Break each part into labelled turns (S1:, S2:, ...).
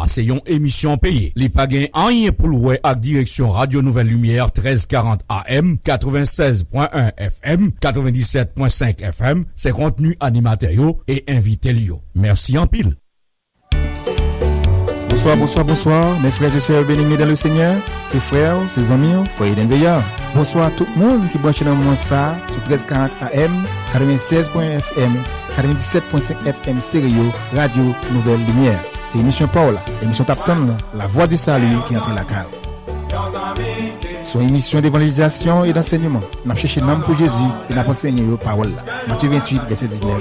S1: c'est une émission payée. Les pas gain rien pour louer avec direction Radio Nouvelle Lumière 1340 AM, 96.1 FM, 97.5 FM, c'est contenu animateur et invité Lio. Merci en pile.
S2: Bonsoir, mes frères et sœurs bénis dans le Seigneur, ses frères, ses amis, foyer d'enveillant. Bonsoir tout le monde qui branche dans le moment ça, sur 1340 AM, 96.1 FM, 97.5 FM stéréo, Radio Nouvelle Lumière. C'est émission Paola, émission Tapton, la voix du salut qui entre la cave. Son émission d'évangélisation et d'enseignement. Nous avons cherché le nom pour Jésus et nous avons enseigné la parole. Matthieu 28, verset 19.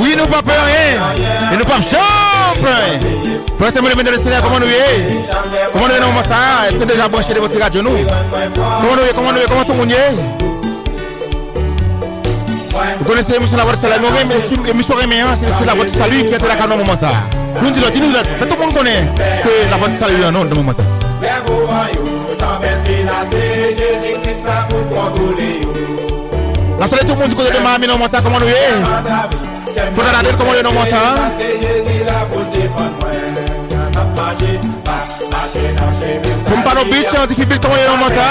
S3: Oui, nous pas peur rien. Et nous pas chambre. Pour ce moment de Seigneur, comment nous est? Comment nous est dans ça? Est-ce que déjà branché de votre radio nous? Comment tout le monde est? Vous connaissez l'émission La Voix du Salut? L'émission c'est La Voix du Salut qui est là dans le moment ça. Nous disons, tout le monde connaît que La Voix du Salut est non dans le moment ça. La salle tout le monde du côté de Miami dans ça, comment nous est? Faut regarder comment nous est dans ça. Comme pas nos bitches, on dit qu'il comment nous est dans ça.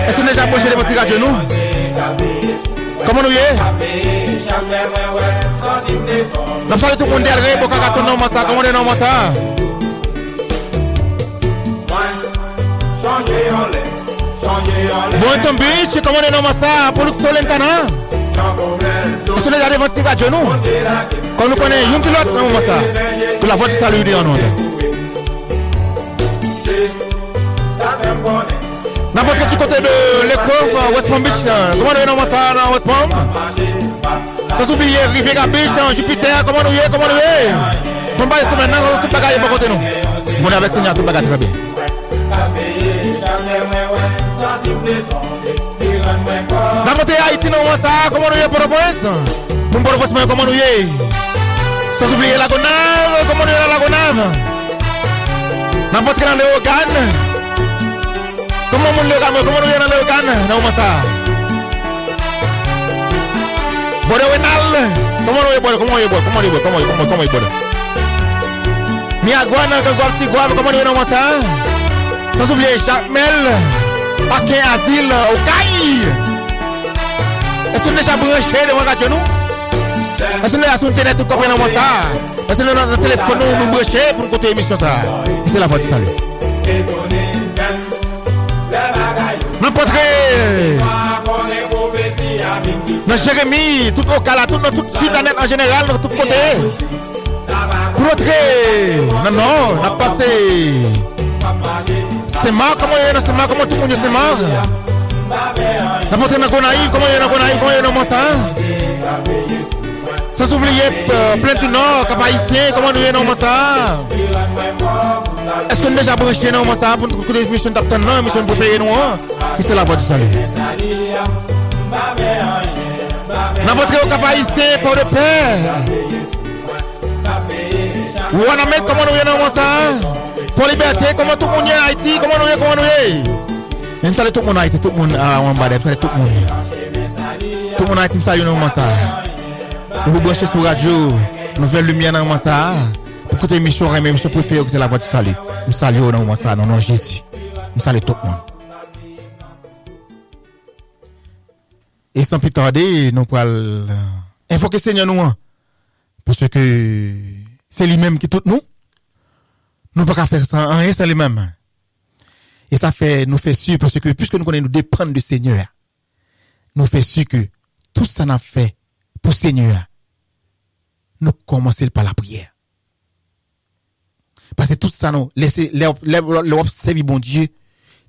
S3: Est-ce que nous déjà approché de votre radio nous? Comment nous est? La salle tout le monde derrière, pour qu'on gagne dans ça, comment nous est dans ça? Bon, ton bitch, comment on est dans ça pour le soleil tana? Est-ce que nous avons votre radio nous? Comme nous connaissons, une pilote dans ça. Pour la voix du salut en nous. N'importe quel côté de l'école, West Palm Beach, comment on est dans ça dans West Palm? Ça s'oublie, Riviera Beach, Jupiter, comment nous est? Comment nous est? Comment est-ce que maintenant, tout le bagage est pour côté nous? On est avec Seigneur, tout le bagage très bien. N'importe Haïti non ça comment nous est pour le point mon pour le point comment nous est sans oublier la Gonave comment nous est la Gonave n'importe dans le Ogan comment nous est dans le Ogan non ça Bode Wenal comment nous est Miagwana comment nous est dans ça sans oublier Jacmel Paquet asile au Caï. Est-ce que nous déjà branché de radio nous? Est-ce que nous avons internet tout comprendre ça? Est-ce que nous avons notre téléphone nous branché pour côté émission ça? C'est la voix du salut. N'importe dans Jérémie, tout au Cala, tout Sudanet en général, de tout côté. Pour notre non, on a passé. C'est mort, comment il y a, c'est mort, comment tout le monde c'est mort. N'importe quel Gonaïve, comment il y a, comment il y a dans ça. Sans oublier plein du Nord, Cap-Haïtien, comment il y a dans ça. Est-ce qu'on est déjà branché dans ça pour que les missions d'Apton, non, mission préférée, non? C'est la voix du salut. N'importe quel Cap-Haïtien, pour le père. Ou on a mis comment il y a dans ça. Pour liberté, comment tout le monde est en Haïti, comment nous est. Même ça, tout le monde en Haïti, tout le monde en bas, tout le monde. Tout le monde en Haïti, ça y est, nous ça. Vous branchez sur radio, Nouvelle Lumière dans ça. Pour écouter l'émission, même je préfère que c'est la voix du salut. Nous saluons dans ça, non, non, Jésus. Nous saluons tout le monde. Et sans plus tarder, nous allons invoquer le Seigneur nous. Parce que c'est lui-même qui tout nous. Nous ne pouvons pas faire ça, rien, c'est les mêmes. Et ça fait, nous fait sûr, parce que puisque nous connaissons, nous dépendons du Seigneur, nous fait sûr que tout ça n'a fait pour le Seigneur, nous commençons par la prière. Parce que tout ça, nous, laissez, observer bon Dieu,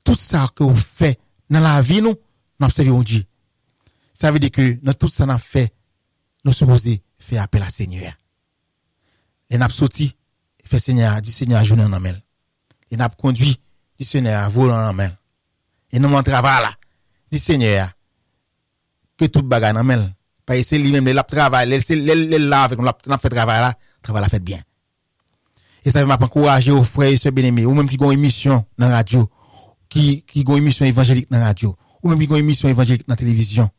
S3: tout ça que vous faites dans la vie, nous observons bon Dieu. Ça veut dire que, dans tout ça n'a fait, nous supposons faire appel à Seigneur. Et nous avons sorti, fait Seigneur, dit Seigneur, journée en amel. Et n'a conduit, dit Seigneur, voler en amel. Et nous mon travail là, dit Seigneur, que tout bagage en amel. Parce que c'est lui-même, le travail, le lave, on l'a fait travail là, travail la fait bien. Et ça m'a encourager aux frères et sœurs bien-aimés, ou même qui ont une émission dans la radio, qui ont une émission évangélique dans la radio, ou même qui ont une émission évangélique dans la télévision,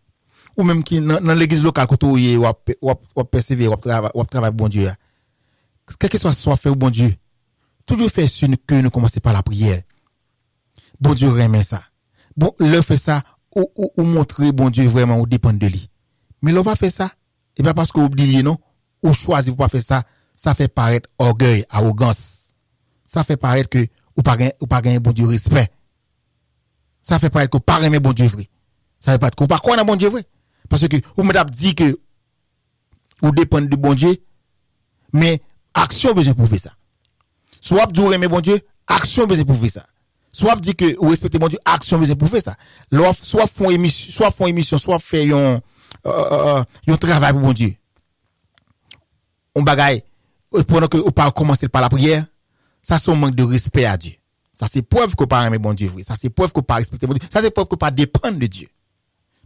S3: ou même qui dans l'église locale quand ou persévérer, ou travailler bon Dieu. Quel que soit fait au bon Dieu, toujours faire sûr que nous commencer par la prière. Bon Dieu remet ça. Bon, le fait ça, ou montrer bon Dieu vraiment, ou dépend de lui. Mais l'on va faire ça, et pas parce qu'on oublie, non, ou choisit pour pas faire ça, ça fait paraître orgueil, arrogance. Ça fait paraître que, ou pas gagner bon Dieu respect. Ça fait paraître que ou pas aimer bon Dieu vrai. Ça fait paraître que ou pas croire bon Dieu vrai. Parce que, ou m'dap dit que, ou dépend de bon Dieu, mais, action besoin prouver ça. Soit vous aimer bon Dieu, action besoin prouver ça. Soit dit que vous respectez bon Dieu, action besoin prouver ça. Soit font émission, soit fait un travail pour bon Dieu. On bagaille pendant que on pas commencer par la prière, ça c'est un manque de respect à Dieu. Ça c'est preuve que pas aimer bon Dieu vrai. Ça c'est preuve que pas respecter bon Dieu. Ça c'est preuve que pas dépendre de Dieu.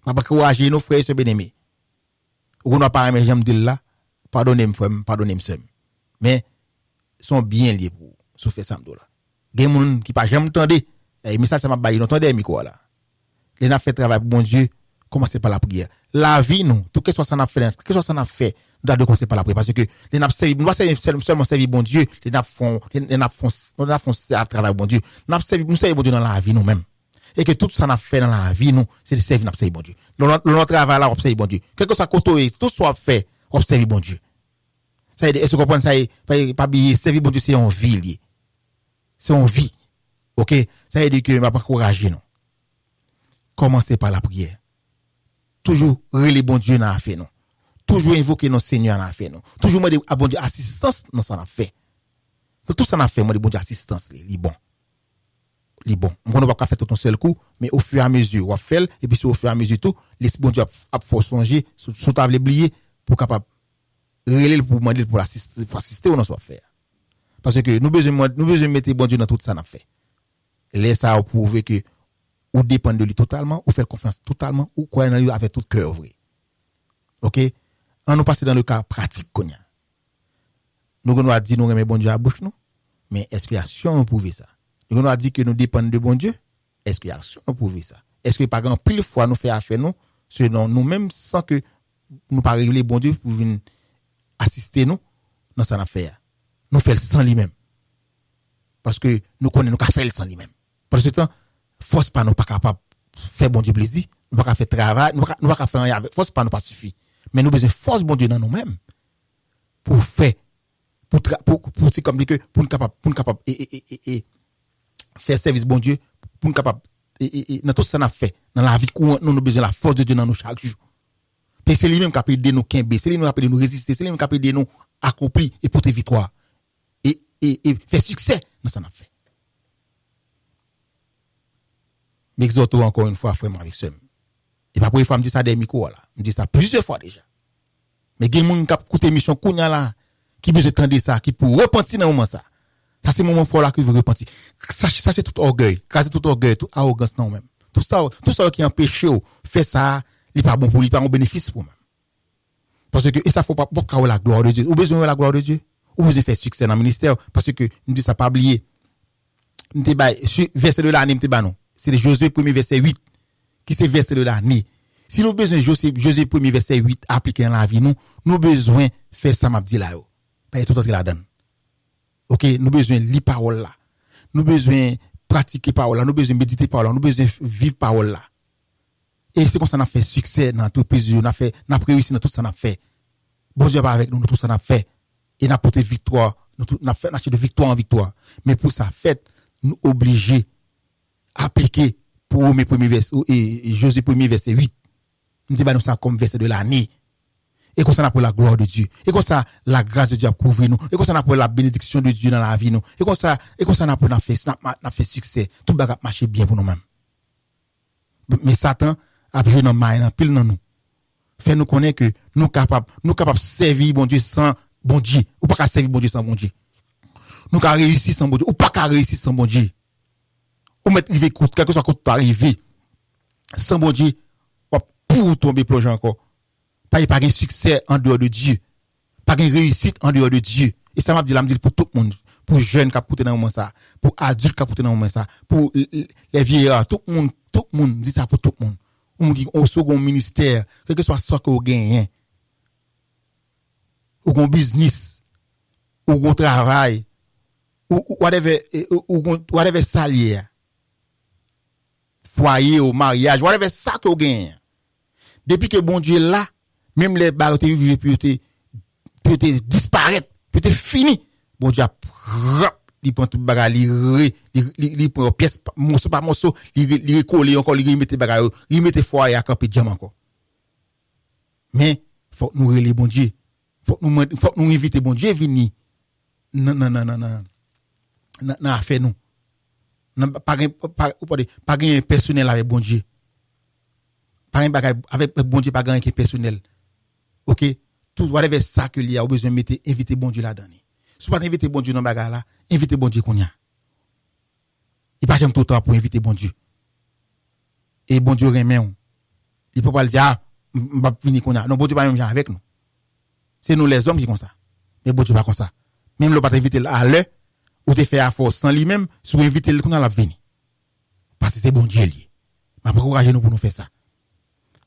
S3: Pas encourager nos frères et sœurs bien-aimés. Ou n'a pas aimer j'aime dire là, pardonnez-moi seul. Mais sont bien liés pour sous faire ça là. Gen moun qui pas jamais entendre et message ça m'a baillé entendre micro là. Les n'a fait travail pour bon Dieu, commencer par la prière. La vie nous, tout que soit ça n'a fait, que soit ça n'a fait, nous doit commencer par la prière parce que les n'a servi, nous seulement servir bon Dieu, les n'a font travail bon Dieu. Nous servir bon Dieu dans la vie nous même. Et que tout ça n'a fait dans la vie nous, c'est de servir bon Dieu. Notre travail là, observer bon Dieu. Quel que soit côté, tout soit fait, observer bon Dieu. Ça est-ce que vous comprenez ça est pas bien servir bon Dieu c'est en vie lié. C'est en vie. OK, ça veut dire que m'a pas encourager non. Commencez par la prière. Toujours relé bon Dieu dans affaire non. Toujours invoquer nos seigneurs dans affaire non. Toujours demander à bon Dieu assistance dans ça n'a fait. Tout ça n'a fait moi de bon Dieu assistance li bon. Li bon. On ne va pas faire tout un seul coup, mais au fur et à mesure on va faire et puis au fur et à mesure tout, l'esprit bon Dieu a faut songer sur table oublier pour capable relé pour demander pour assister ou non soit faire. Parce que nous besoin mettre bon Dieu dans tout ça n'a fait. Laisse ça prouver que ou dépend de lui totalement, ou faire confiance totalement, ou croire en lui avec tout cœur vrai. OK? On nous passer dans le cas pratique qu'on a. Nous on a dit nous aimer bon Dieu à bouche non, mais est-ce qu'il y a action pour prouver ça? Nous on a dit que nous dépendons de bon Dieu, est-ce qu'il y a action pour prouver ça? Est-ce que par exemple pile fois nous fait affaire nous selon nous-mêmes sans que nous pas régler bon Dieu pour venir assister nous dans ça affaire. Nous fait le sans lui-même. Parce que nous connaissons nous qu'a faire le sans lui-même. Parce que temps force pas nous pas capable faire bon Dieu plaisir, nous pas faire travail, nous pas faire rien avec force pas nous pas suffit. Mais nous besoin force bon Dieu dans nous-mêmes pour faire pour c'est comme dit que pour nous capable et faire service bon Dieu pour nous capable et dans tout ça n'a fait dans la vie courante nous besoin la force de Dieu dans nous chaque jour. Puis c'est lui-même qui peut aider nous kembe, c'est lui-même qui peut aider nous résister, c'est lui-même qui peut aider nous accomplir et porter victoire et faire succès dans ça n'a fait. M'exhorte encore une fois frère Marie-Sœur. Et pas pour une fois me dit ça des micros là, me dit ça plusieurs fois déjà. Mais gen moun k'ap écouter émission kounya là qui besoin entendre ça, qui pour repentir dans moment ça. Ça c'est moment pour là que veut repentir. Ça c'est tout orgueil, casser tout orgueil, tout arrogance non même. Tout ça qui empêche ou fait ça, il pas bon pour lui, pas un bénéfice pour même. Parce que et ça faut pas la gloire de Dieu. Ou besoin de la gloire de Dieu, ou vous faire succès dans le ministère parce que nous dit ça pas oublier. Nous verset de l'année m'te ba non. C'est le Josué 1er verset 8 qui c'est verset de l'année. Si nous besoin Josué 1er verset 8 appliquer dans la vie nous besoin faire ça m'a dit là yo. Pas tout autre la donne. OK, nous besoin lire parole là. Nous besoin pratiquer parole là, nous besoin méditer parole là, nous besoin vivre parole là. Et c'est comme ça on a fait succès dans l'entreprise, on a réussi dans tout ça on a fait. Bon Dieu va avec nous tout ça on a fait et on a porté victoire, on a fait de victoire en victoire. Mais pour ça fait nous obligés appliquer pour mes premiers versets et Josué 1er verset 8. Nous disons ça comme verset de l'année. Et comme ça on a pour la gloire de Dieu. Et comme ça la grâce de Dieu a couvert nous. Et comme ça on a pour la bénédiction de Dieu dans la vie nous. Et comme ça on a pour n'a fait succès. Tout bagarre marcher bien pour nous-mêmes. Mais Satan a joué dans main pile dans nous. Fait nous connaître que nous capable servir bon Dieu sans bon Dieu. Ou pas servir bon Dieu sans bon Dieu. Nous ca réussir sans bon Dieu ou pas ca réussir sans bon Dieu. Ou mettre river coûte quelque soit coûte arriver sans bon Dieu pour tomber plonger encore. Pas de succès en dehors de Dieu. Pas de réussite en dehors de Dieu. Et ça m'a dit pour tout le monde, pour jeunes qui écoutent dans le moment ça, pour adultes qui écoutent dans le moment ça, pour les vieillards, tout le monde dit ça pour tout le monde. On dit au second ministère, quel que soit ce que vous gagnez, ou un business, ou un travail, ou whatever salaire, foyer ou mariage, whatever ça que vous gagnez. Depuis que bon Dieu là, même les barres peut disparaître, peut fini. Bon Dieu il prend tout bagage, il prend pièce morceau par morceau, il recolle encore, il remet bagage, il met foyer à camper diamant encore. Mais faut nous relayer bon Dieu. Faut nous inviter bon Dieu venir. Non affaire nous. Pas gain personnel avec bon Dieu. Pas un bagage avec bon Dieu pas gain personnel. OK, tout whatever ça que il y a besoin mettre inviter bon Dieu là-dedans. Si pas inviter bon Dieu dans bagage là, inviter bon Dieu qu'on y a. Il pas jamais tout temps pour inviter bon Dieu. Et bon Dieu remet on. Il peut pas dire on va finir qu'on a. Non, bon Dieu pas même avec nous. C'est nous les hommes qui comme ça. Mais bon Dieu pas comme ça. Même le pas inviter à l'heure ou te faire à force sans lui-même, si vous inviter le qu'on a la venir. Parce que c'est bon Dieu lié. M'a encourager nous pour nous faire ça.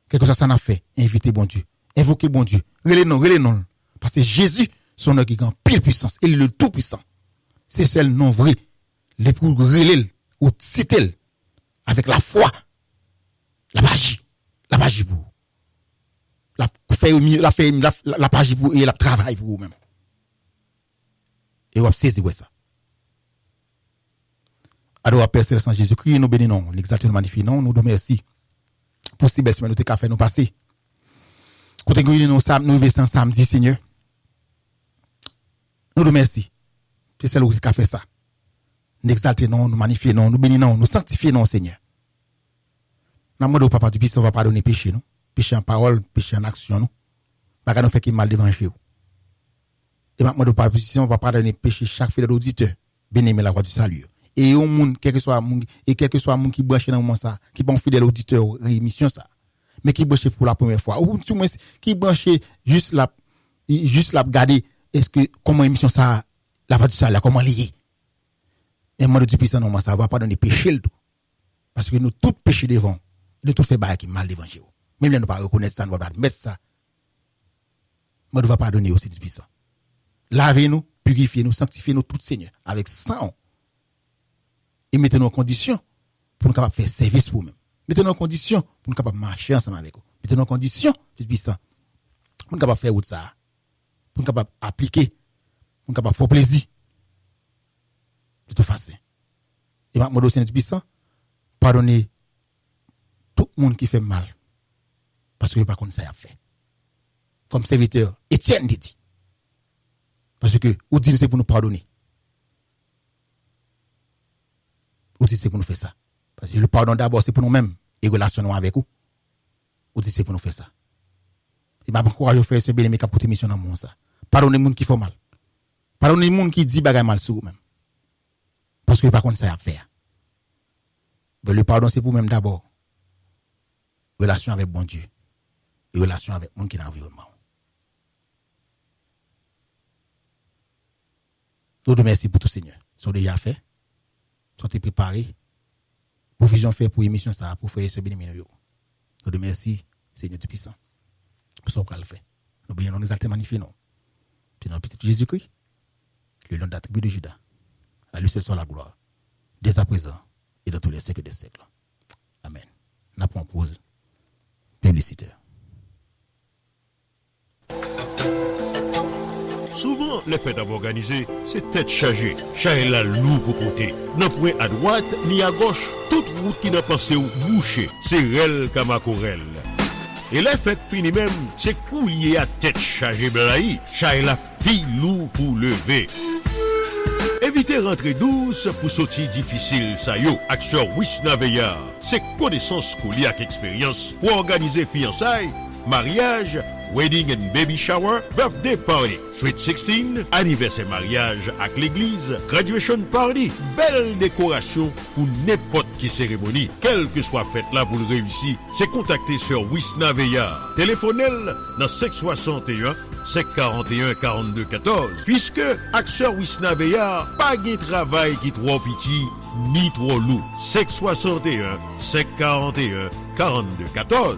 S3: Quelque chose ça n'a fait, inviter bon Dieu, invoquer bon Dieu. Relais non. Parce que Jésus son nom qui grand pile puissance, il est le tout puissant. C'est seul nom vrai. Les pour relais ou citer avec la foi, la magie pour la magie pour et la travail pour vous même. Et vous saisir ça. Alors Père céleste Jésus-Christ, nous bénissons, nous exaltons, nous magnifions, nous remercions pour ces belles semaines nous fait nous passer. Côté nous investir samedi Seigneur. Nous remercions. C'est celle qui a fait ça. Nous exaltons, nous magnifions, nous bénissons, nous sanctifions Seigneur. Nous demandons papa du puissant va pardonner péché nous, péché en parole, péché en action nous. Pas nous fait qui mal devant Dieu. Et maintenant papa du puissant va pardonner péché chaque fidèle auditeur, bénir la voix du salut. Et au monde quel que soit monde qui branche dans moment ça, qui bon fidèle auditeur émission ça, mais qui branche pour la première fois ou tout moins qui branche juste la regarder est-ce que comment émission ça la voix du salut comment lié. Et moi du puissant non ça va pas donner péché le tout. Parce que nous tout péché devant, nous tout fait bail qui mal devant Dieu. Même là nous pas reconnaître ça, nous va mettre ça. Moi ne va pas donner aussi du puissant. Lavez-nous, purifiez-nous, sanctifiez-nous tout Seigneur avec sang. Et mettez-nous en condition pour nous capables faire service pour nous-mêmes. Mettez-nous en condition pour nous capables marcher ensemble avec vous. Mettez-nous en condition, c'est puissant. Pour nous capables faire autre ça. Pour nous capables appliquer. Pour nous capables faire plaisir. De toute façon. Et maintenant, dossier est puissant. Pardonnez tout le monde qui fait mal. Parce que pas comme ça a fait. Comme serviteur, Étienne dit. Parce que, vous dites c'est pour nous pardonner. Ou si c'est pour nous faire ça. Parce que le pardon d'abord, c'est pour nous-mêmes. Et relationnons avec vous. Ou si c'est pour nous faire ça. Et m'a encouragé à faire ce bien-aimé qui a porté mission dans le monde ça. Pardonnez les gens qui font mal. Pardonnez les gens qui disent bagay mal sur vous-même. Parce que par contre, ça a à faire. Mais le pardon, c'est pour nous-mêmes d'abord. Relation avec bon Dieu. Et relation avec les gens qui sont dans l'environnement. Nous te remercions pour tout, Seigneur. Ils sont déjà faits. Sont préparés. Provision fait pour l'émission ça, pour faire ce bénéfice. Nous te remercions, Seigneur Tout-Puissant. Pour ce qu'on le fait. Nous bénissons, nous exaltons, magnifions. Puis dans le petit Jésus-Christ, le nom de la tribu de Judas, à lui seul soit la gloire, dès à présent et dans tous les siècles des siècles. Amen. Nous avons pause publicitaire.
S4: Souvent, les fêtes organisées, c'est tête chargée. Chaque la loup pour côté. N'a point à droite ni à gauche. Toute route qui n'a pensé ou bouchée. C'est rel comme à corel. Et les fêtes finies même, c'est coulier à tête chargée blaï. Chaque la pile loup pour lever. Évitez rentrer douce pour sortir difficile, ça yo. Acteur Wishna Veillard. C'est connaissance coulier avec expérience pour organiser fiançailles, mariage, wedding and baby shower, birthday party, sweet 16, anniversaire mariage avec l'église, graduation party, belle décoration pour n'importe qui cérémonie, quelle que soit fête là pour le réussir, c'est contacter sur Wisna Veillard. Téléphonel dans 561 541 42 14. Puisque Axeur Wisna Veillard, pas de travail qui trop petit ni trop lourd. 561 541 42 14.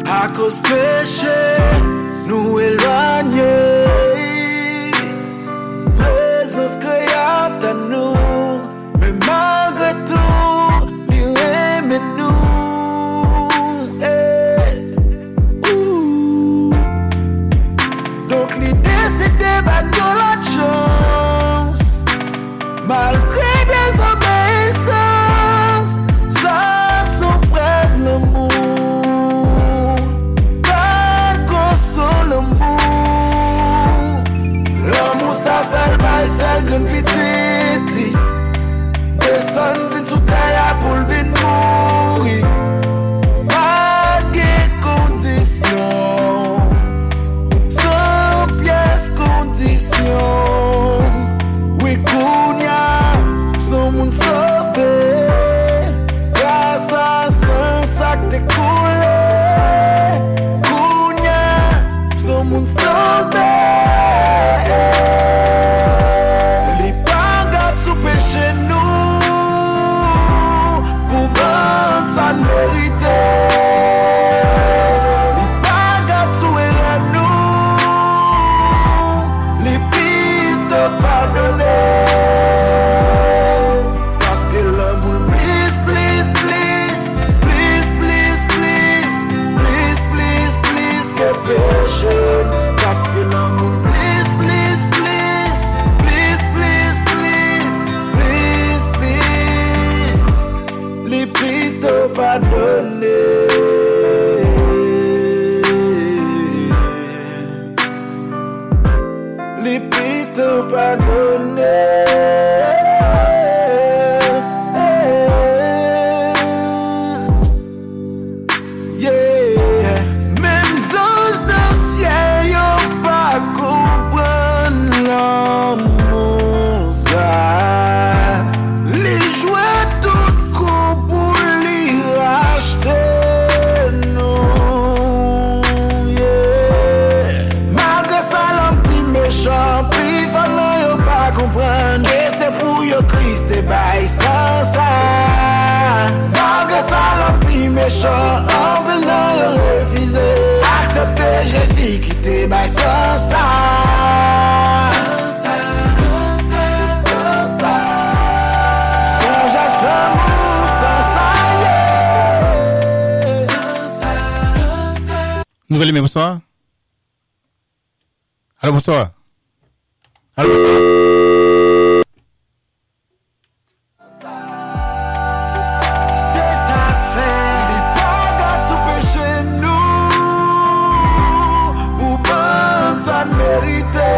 S5: À cause péché, nous éloigner. Présence créate à nous, mais malgré tout, il aime nous. Donc l'idée c'est de battre la chance, malgré désobéissance, ça sont près de l'amour. L'amour ça fait le bail, c'est qu'une petite lit. Descendre sous terre pour le bien mourir. Pas de conditions, sans pièce condition. Oui, Kounia, son monde sauvé. Grâce à ça que t'es coulé. Kounia, son monde sauvé. Les bagarres sous péché nous, pour prendre sa vérité. Les bagarres sous erreur nous, les pites pardonner. Parce que l'amour, please, please, please, please, please, please, please, please, please, que péché. Parce que l'amour, please, please, please, please, please, please, please, please, les pites pardonner. Les pites pardonner. Yeah, même anges de ciel y'ont pas comprendre l'amour ça. Les jouets tout coup pour les racheter non. Yeah, malgré ça l'homme plus méchant, plus fallait y'ont pas comprendre. Et c'est pour y'en Christ et bail sans ça. Malgré ça l'homme plus méchant, en venant y'ont refusé. Accepter Jésus qui te bail sans ça. Son geste d'amour sans ça.
S3: Nouvelle aimée, bonsoir. Allô, bonsoir. Allô, bonsoir.
S5: C'est ça que fait les bagarres sous péché nous, pour prendre sa vérité.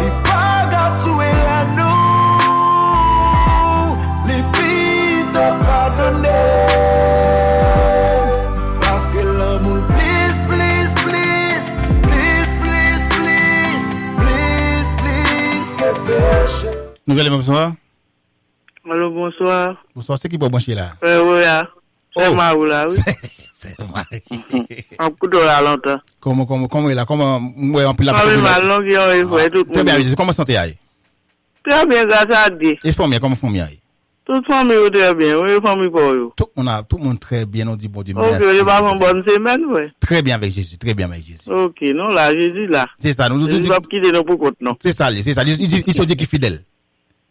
S5: Les bagarres sous erreur nous, les pites pardonner. Parce que l'amour, please, please, please, please, please, please, please, please, que péché.
S3: Nouvelle aimée, bonsoir.
S6: Allô, bonsoir.
S3: Bonsoir, c'est qui pour brancher là?
S6: Oui, là. C'est
S3: Oh.
S6: Marou là, oui.
S3: C'est moi.
S6: Un coup de là longtemps.
S3: Comment est là? Comment, ouais, on peut la
S6: Ah oui, ma langue, il faut tout
S3: Très
S6: le
S3: bien,
S6: monde.
S3: comment santé aille?
S6: Très bien, grâce à Dieu.
S3: Et famille, comment famille aille?
S6: Toute famille est très bien, oui, famille pour vous.
S3: Tout le monde très bien, on dit bon Dieu.
S6: Ok, je passe une bonne semaine, oui.
S3: Très bien avec Jésus, très bien avec Jésus.
S6: Ok, non, là, Jésus, là.
S3: C'est ça, nous
S6: Je ne
S3: disons.
S6: vais pas quitter nos pocotes, non.
S3: C'est ça, c'est ça. Il se dit qu'il est fidèle.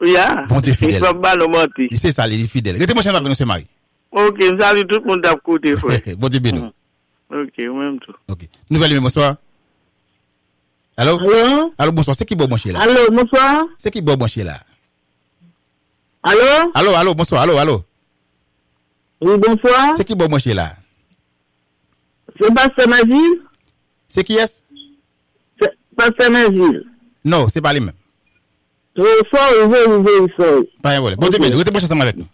S6: Oui, hein?
S3: Bon Dieu fidèle.
S6: Il ne faut pas le mentir.
S3: C'est ça, il est fidèle. Restez moi chez nous, c'est Marie.
S6: Ok, je salue tout le monde à côté, frère.
S3: Bon Dieu béni.
S6: Ok, même tout.
S3: Ok. Nouvelle aimée, bonsoir. Allô?
S6: Allô?
S3: Allô, bonsoir. C'est qui bon branché là?
S6: Allô, bonsoir.
S3: C'est qui bon branché là?
S6: Allô?
S3: Allô, bonsoir. Allô.
S6: Oui, bonsoir.
S3: C'est qui bon branché là?
S6: C'est Pasteur Mazil?
S3: C'est qui est-ce?
S6: C'est Pasteur Mazil.
S3: Non, c'est pas lui même.
S6: Sorry.
S3: Pas un problème. Bon, vous êtes branché ensemble avec nous.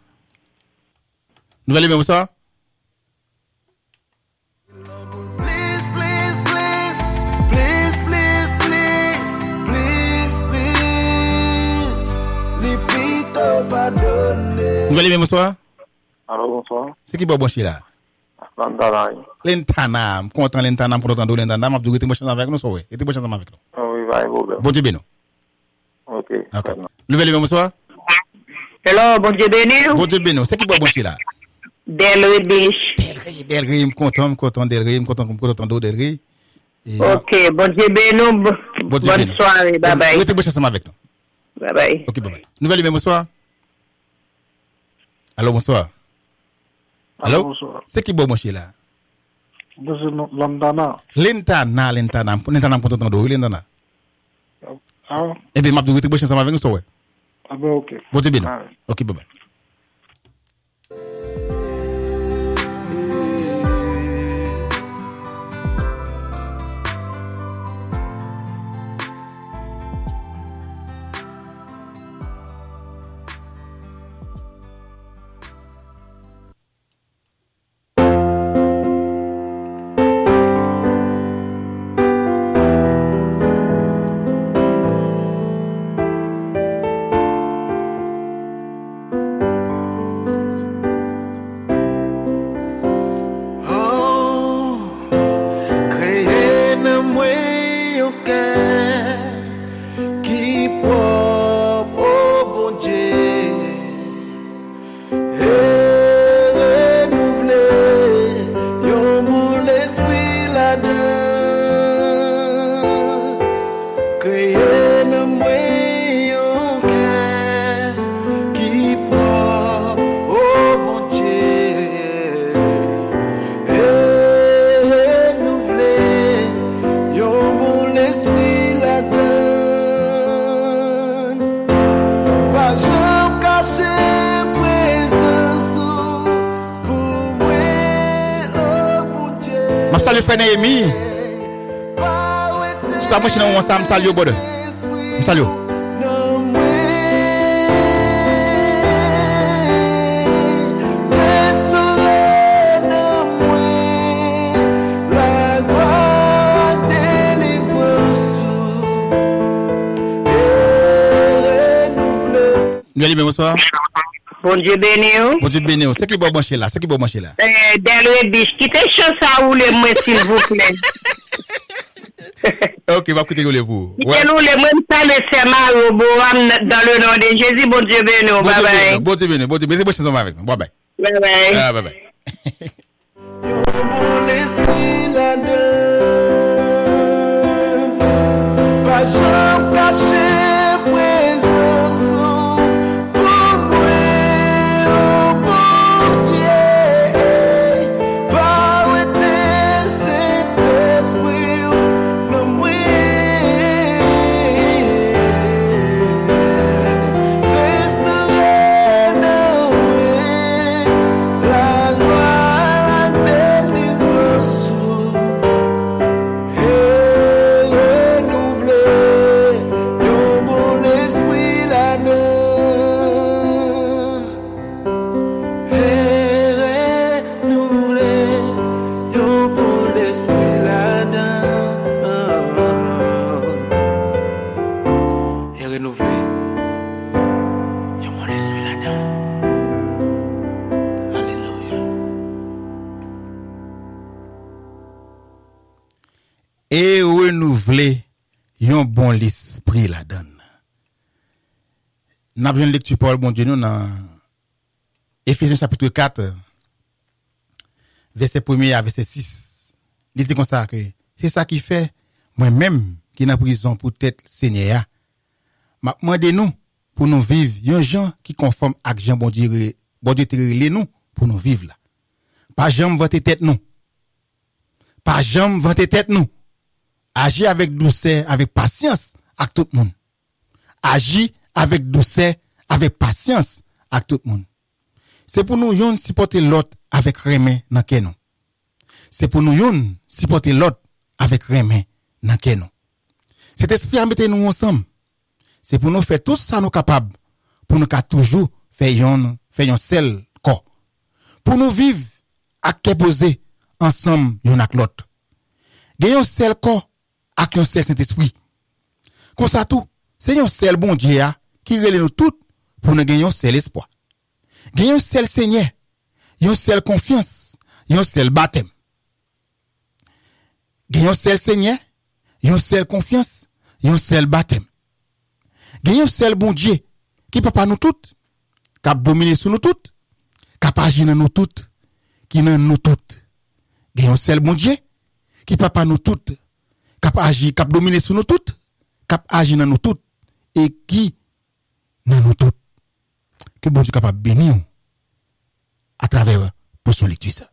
S3: Nouvelle numéro, bonsoir. Nouvelle numéro, bonsoir.
S7: Allô, bonsoir.
S3: C'est qui bon branché là? Lentana, content Lentana, content de Lentana, m'a dit que tu es avec nous, ça ouais. Tu es ensemble avec nous.
S7: Oui, pas de problème.
S3: Bon Dieu béni.
S7: OK.
S3: Nouvelle numéro, bonsoir.
S6: Hello, bon Dieu béni.
S3: Bon Dieu béni. C'est qui bon branché là?
S6: Delray Biche.
S3: Delray, content Delray, content Delray.
S6: Ok, bon Dieu béni. Bonne soirée, bye bye.
S3: Vous êtes ensemble avec nous.
S6: Bye bye.
S3: Ok, bye bye. Nouvelle numéro, bonsoir. Allô, bonsoir. Allô?
S7: Bonsoir.
S3: C'est qui bon branché là?
S7: Lantana.
S3: Lentana, content de Lentana.
S7: Ah,
S3: Et bien, m'a dit que tu es ensemble avec nous, ça ouais.
S7: ah ben OK.
S3: Bon Dieu béni. Ok, bye bye. Salut frère Néhémie. Tu t'as machine on ensemble salut bode. Salut. Bonsoir.
S6: Bon Dieu béni.
S3: Bon Dieu béni. C'est qui bon branché là? C'est qui bon branché là?
S6: Delray Biche, quittez chose à ou les moi s'il vous plaît.
S3: Ok, va écouter le vous.
S6: Quittez-nous les mêmes ça le serment dans le nom de Jésus. Bon Dieu béni. Bye bye.
S3: Bon Dieu béni. Bon Dieu béni. C'est bon avec nous. Bye bye.
S6: Bye bye.
S3: Ah, bye bye.
S5: Pas jamais caché présence.
S3: Et renouveler yon bon l'esprit la donne. N'a besoin de lecture Paul bon Dieu nous dans Éphésiens chapitre 4 verset 1er à verset 6. Il dit comme ça que c'est ça qui fait moi-même qui dans prison pour tête Seigneur. M'a demandé nous pour nous vivre un gens qui conforme avec Jean bon Dieu les nous pour nous vivre là. Pas jamais vanter tête nous. Pas jamais vanter tête nous. Agis avec douceur, avec patience avec tout le monde. Agis avec douceur, avec patience avec tout le monde. C'est pour nous yon supporter l'autre avec remè nan kè nou. C'est pour nous yon supporter l'autre avec remè nan kè nou. Cet esprit a mette nous ensemble. C'est pour nous faire tout ça nous capable pour nous ka toujours faire yon seul corps. Pour nous vivre à kè posé ensemble yon ak l'autre. Gen yon seul corps ak yon seul Saint-Esprit. Comme ça tout, c'est yon seul bon Dieu qui relè nous tout pour nous gagner yon seul espoir. Gen yon seul Seigneur, yon seul confiance, yon seul baptême. Gen yon seul Seigneur, yon seul confiance, yon seul baptême. Gen yon seul bon Dieu qui papa nous toutes, qui dominer sur nous toutes, qui agir dans nous toutes, qui dans nous toutes. Gen yon seul bon Dieu qui papa nous toutes, qui agir, qui dominer sur nous toutes, qui agir dans nous toutes et qui dans nous toutes. Que bon Dieu capable bénir à travers pour son lecture ça.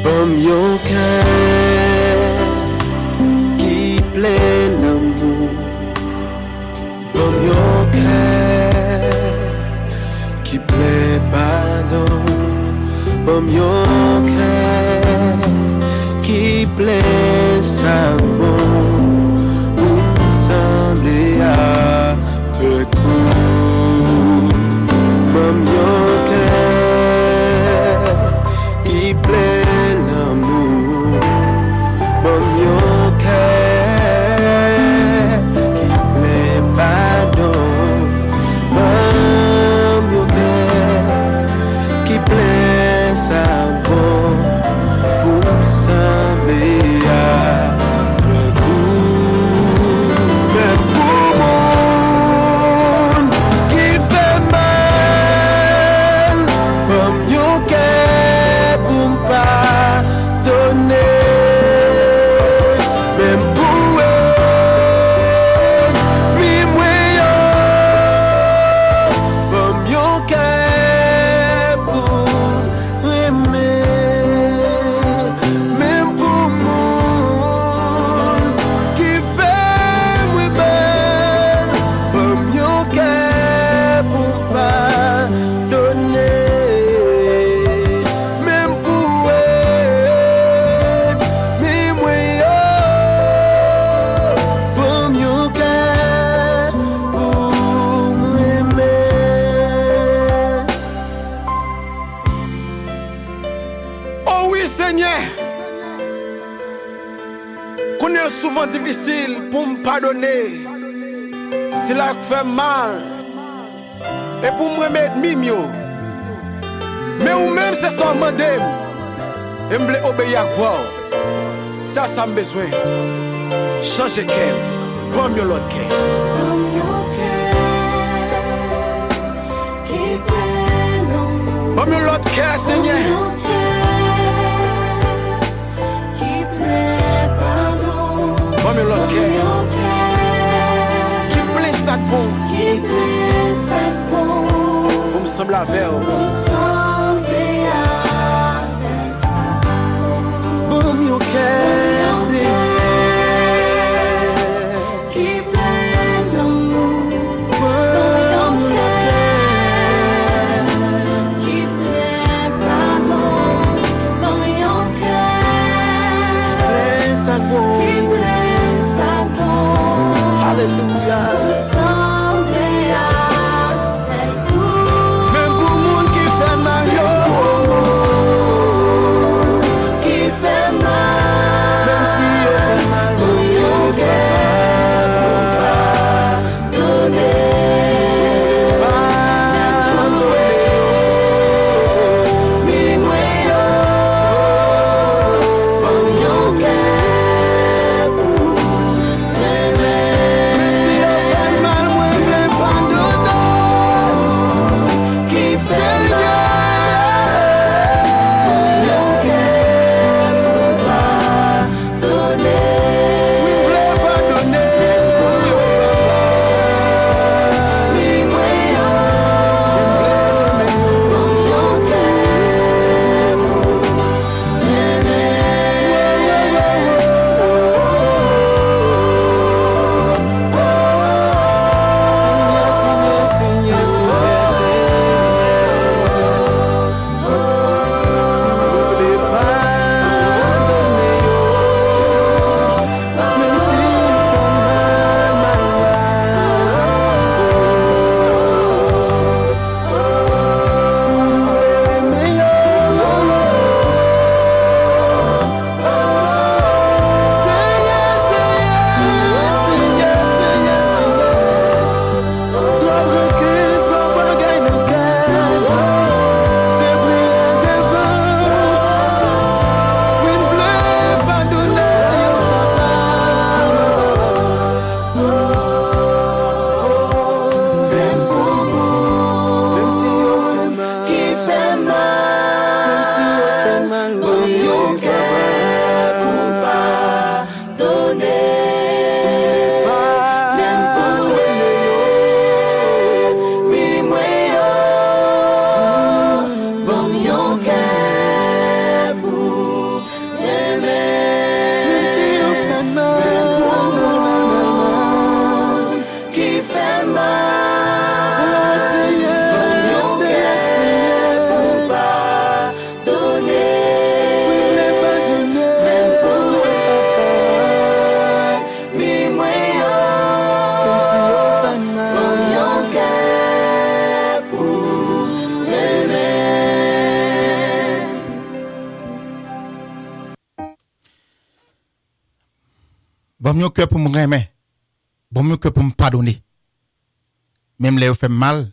S5: Bam yon cœur qui plein d'amour. Bam yon cœur qui plein pardon. Bam yon cœur qui plein sabon. Pour sembler avec vous. Bam yon cœur qui plein d'amour. Bam yon cœur qui plein pardon. Bam yon cœur qui plein sabon. Pour sembler avec vous. Mais pour monde qui fait mal, bam yon cœur pour pardonner. Même pour eux, mi moyen, bam yon cœur pour aimer. Même pour monde qui fait oui ben, bam yon cœur pour pardonner. Même pour eux, mi moyen, bam yon cœur pour aimer. Oh oui, Seigneur, qu'on est souvent difficile pour me pardonner. C'est là que fait mal. Et pour me remettre mimio. Mais ou même c'est son mandem. Et me obéir à voir. Ça me besoin. Changer cœur. Bon mieux l'autre cœur. Bon mieux l'autre cœur, Seigneur. Bon mieux l'autre cœur. Qui plein sac bon. Pour me sembler avec vous. Bon mieux cœur, Seigneur. Alléluia. Même pour le monde qui fait mal, qui fait mal, même si il fait mal, mon cœur pardonner.
S3: Bon mieux que pour me remettre. Bon mieux que pour me pardonner. Même les fait mal.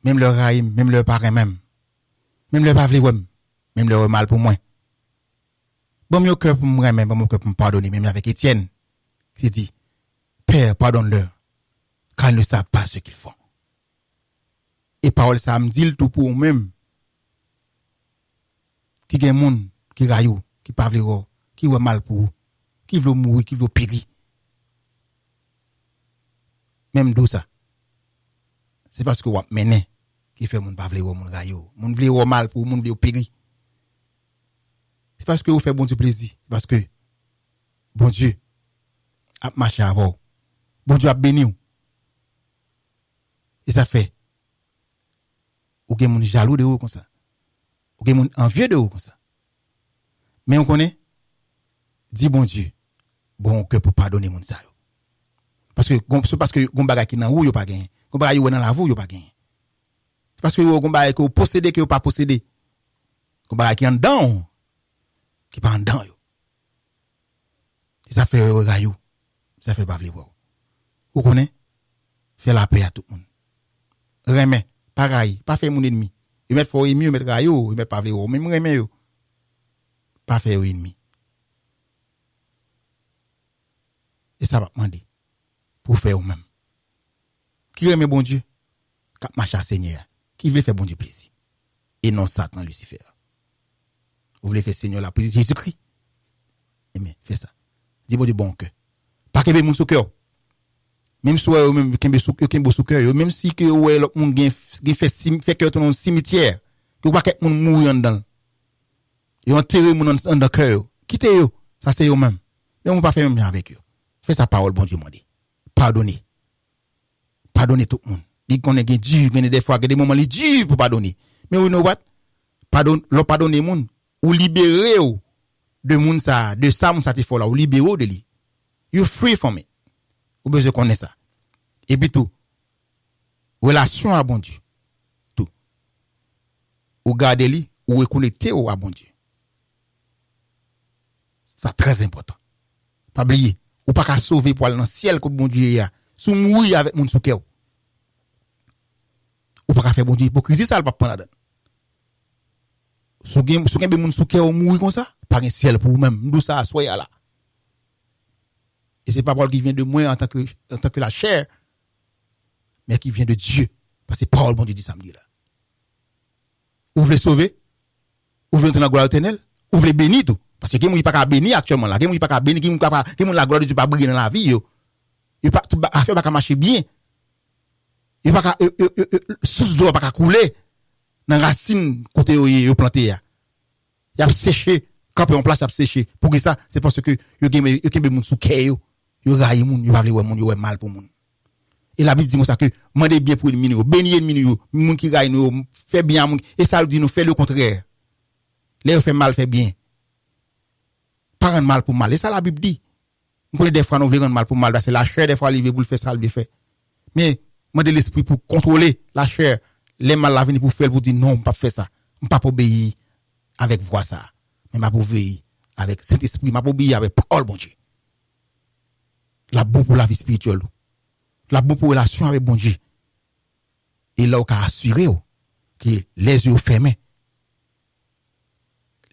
S3: Même le raïm, même le parrain même. Même le pavli wem. Même le mal pour moi. Bon mieux que pour me remettre, bon mieux que pour me pardonner. Même avec Étienne. Qui dit, Père, pardonne-leur. Car ils ne savent pas ce qu'ils font. Et parole ça me dit le tout pour eux-mêmes. Qui gen moun, qui rayou, qui pa vle ro, qui wè mal pour, qui veut mourir, qui veut périr. Même d'où ça. C'est parce que wap mené qui fait moun pa vle ro, moun rayou, moun vle ro mal pour, moun vle périr. C'est parce que vous faites bon Dieu plaisir, parce que bon Dieu a marché avant. Bon Dieu a béni ou. Et ça fait ou gen moun jaloux de ou comme ça. Ou gen moun envieux de ou comme ça. Mais on connaît dit bon Dieu bon que pour pardonner moun ça yo. Parce que gon bagay ki nan ou yo pas gen. Gon bagay yo dans la vou yo pas gen. Parce que gon bagay que posséder que yo pas posséder. Gon bagay ki en dedans qui pas en dedans yo. Et ça fait rayou. Ça fait pas vle ou. Ou connaît faire la paix à tout le monde. Remet pareil, pas faire mon ennemi. Il met fort ennemi, il met rayou, il met pas vle ou, même remet yo. Pas faire ennemi. Et ça va demander pour faire ou même. Qui remet bon Dieu, cap marche à Seigneur, qui veut faire bon Dieu plaisir. Et non Satan Lucifer. Vous voulez faire Seigneur la plaisir Jésus-Christ. Mais fais ça. Dis bon Dieu bon cœur. Pas que mon sous cœur. Même si ou même kembe sous cœur, même si que ouais l'autre monde gen fait cœur dans cimetière, que pas quelqu'un monde mourir dedans. Yo enterrer mon dans cœur. Quittez yo, ça c'est yo même. Mais on pas faire même avec eux. Fais sa parole bon Dieu mandé. Pardonnez. Pardonnez tout le monde. Dit qu'on est dur, qu'on est des fois que des moments li dur pour pardonner. Mais you know what? Pardonner monde ou libérer de monde ça, de ça moun ça te fait là, ou libérer de lui. You free from it. Ou besoin connaître ça. Et puis tout. Relation à bon Dieu. Tout. Ou garder lui, ou reconnecter à bon Dieu. C'est très important. Pas oublier. Ou pas qu'à sauver pour aller dans le ciel comme bon Dieu y a. Sous mourir avec mon sous cœur. Ou pas qu'à faire bon Dieu hypocrisie, ça va pas prendre là-dedans. Sous gen moun sous cœur mourir comme ça, pas un ciel pour vous-même. D'où ça, soyez là. Et c'est pas parole qui vient de moi en tant que la chair, mais qui vient de Dieu. Parce que parole, bon Dieu dit samedi là. Ou voulez sauver, ou voulez entrer dans la gloire éternelle, ou voulez bénir tout. Parce que quelqu'un n'est pas béni actuellement là, quelqu'un n'est pas béni, quelqu'un la gloire de Dieu pas briller dans la vie yo. Il pas affaire pas marcher bien. Il pas source d'eau pas couler dans racine côté yo planté ya. Il a séché, quand en place a séché. Pour que ça, c'est parce que yo gen moun sou kè yo. Yo raille moun, yo pa vle wè moun, yo wè mal pour moun. Et la Bible dit comme ça que mandez bien pour ennemi yo, béni ennemi yo, moun qui raille nous, fait bien moun. Et ça dit nous fait le contraire. Les fait mal fait bien. Pas rendre mal pour mal. Et ça la Bible dit. On connaît des fois nous voulons rendre mal pour mal parce que la chair des fois arrive pour le faire ça le fait. Mais mandez l'esprit pour contrôler la chair, les mal la venir pour faire pour dire non, pas faire ça. On pas obéir avec voix ça. Mais m'a obéir avec cet esprit, m'a obéir avec parole bon Dieu. La bon pour la vie spirituelle. La bon pour relation avec bon Dieu. Et là, on a assuré que les yeux fermés,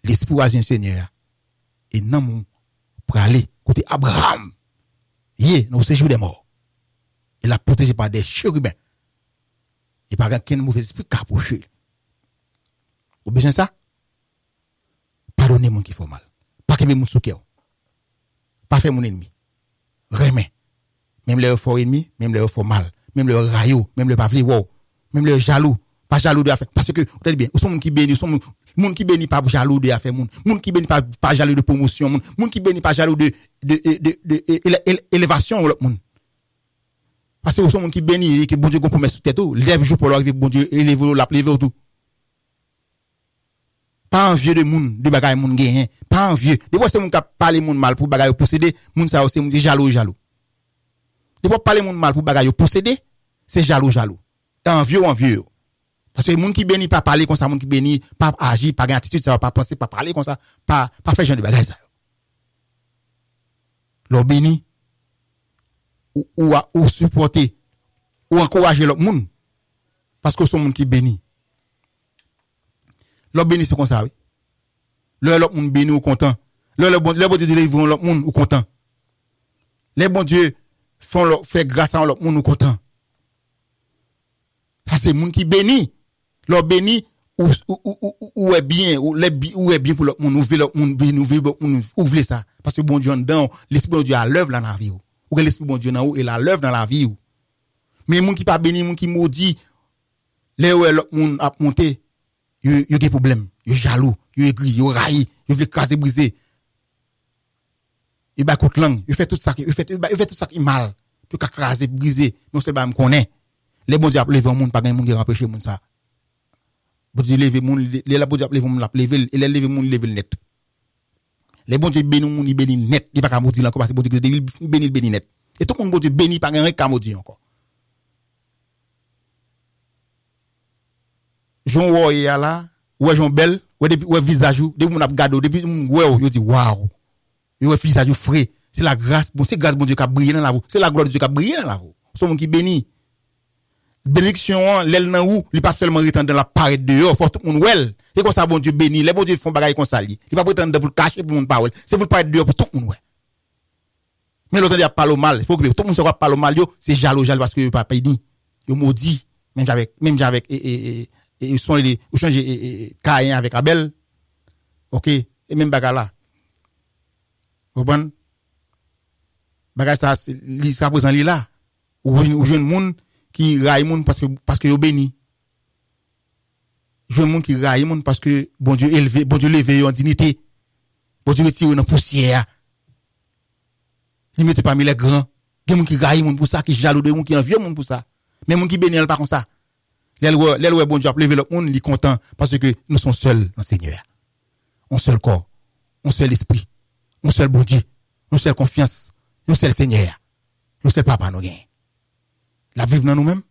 S3: l'esprit oisien Seigneur, et non, mon, pour aller côté Abraham, dans le séjour des morts. Il a protégé par des chérubins. Et par aucun mauvais esprit qui a approché. Vous besoin de ça? Pardonnez mon qui fait mal. Pas que mon sous cœur. Pas faire mon ennemi. Remets. Même les fort ennemi, même les fort mal, même le raillou, même le pavli wow, même le jaloux, pas jaloux de affaire. Parce que, vous savez bien, sont moun qui béni, sont moun qui béni pas jaloux de affaire, moun qui béni pas jaloux de promotion, moun qui béni pas jaloux de élévation, moun. Parce que sont moun qui béni, et que bon Dieu qu'on promet sous tête tout, lève jour pour l'arriver, bon Dieu, élève la plève tout. Pas envieux de moun, de bagay moun gen, pas envieux. Des fois c'est moun qui parler moun mal pour bagay posséder, moun ça aussi moun jaloux. Des fois parler moun mal pour bagay posséder, c'est jaloux. Envieux. Parce que moun qui béni pas parler comme ça, moun qui béni pas agir, pas attitude, ça va pas penser, pas parler comme ça, pas faire genre de bagay ça. l'on béni ou supporter ou encourager l'autre monde parce que son monde qui béni. L'autre béni c'est comme ça oui. L'autre monde béni ou content. Le bon Dieu délivre l'autre monde ou content. Les bons Dieu fait grâce à l'autre monde ou content. Ça c'est monde qui béni. L'autre béni ou est bien ou est bien pour l'autre monde, ouvre ça parce que bon Dieu dedans, l'esprit de Dieu à l'œuvre dans la vie ou que l'esprit de bon Dieu dans et la l'œuvre dans la vie. Mais monde qui pas béni, monde qui maudit, les l'autre monde a monté, il y a des problèmes, il jaloux, il aigri, il raille, il veut casser briser. Il bat contre langue, il fait tout ça qui mal, pour craser briser, mais c'est pas me connaît. Les bon Dieu a levé monde pas gain monde qui empêcher monde ça. Bon Dieu lever monde les la bon Dieu a lever monde la lever et les lever monde lever net. Les bon Dieu béni monde il béni net, il pas ka maudit encore parce que bon Dieu béni net. Et tout le monde bon Dieu béni pas gain ka maudit encore. Jean Woy là, ouais Jean Belle, ouais depuis ouais visage depuis mon a gado depuis ouais yo dit waouh. Yo visage frais, c'est la grâce bon c'est grâce bon Dieu qui a brillé dans la vie, c'est la gloire de Dieu qui a brillé dans la vie. Son monde qui béni. Bénédiction l'el nan ou, li pas seulement retendre dans la parade dehors, faut tout monde wel. C'est comme ça bon Dieu béni, les bon Dieu font bagaille comme ça li. Il pas prétendre pour cacher pour monde pas wel. C'est pour parade dehors pour tout monde ouais. Mais l'autre dit a parle mal, faut que tout monde soit parle mal yo, c'est jaloux parce que yo pas béni. Yo maudit même avec et sont les ou changer Caïn avec Abel. OK, et même bagarre là. Vous comprenez? Bagarre ça ça présent li là. Ou jeune monde qui raille monde parce que yo béni. Jeune monde qui raille monde parce que bon Dieu levé en dignité. Bon Dieu retire dans poussière. Il mette parmi les grands. Il y a monde qui raille monde pour ça, qui jaloux de monde qui envie monde pour ça. Mais monde qui béni elle pas comme ça. L'elle bon Dieu a levé le monde, il est content parce que nous sommes seuls dans le Seigneur. Un seul corps, un seul esprit, un seul bon Dieu, une seule confiance, un seul Seigneur. Un seul papa nous gagne. La vivre dans nous-mêmes,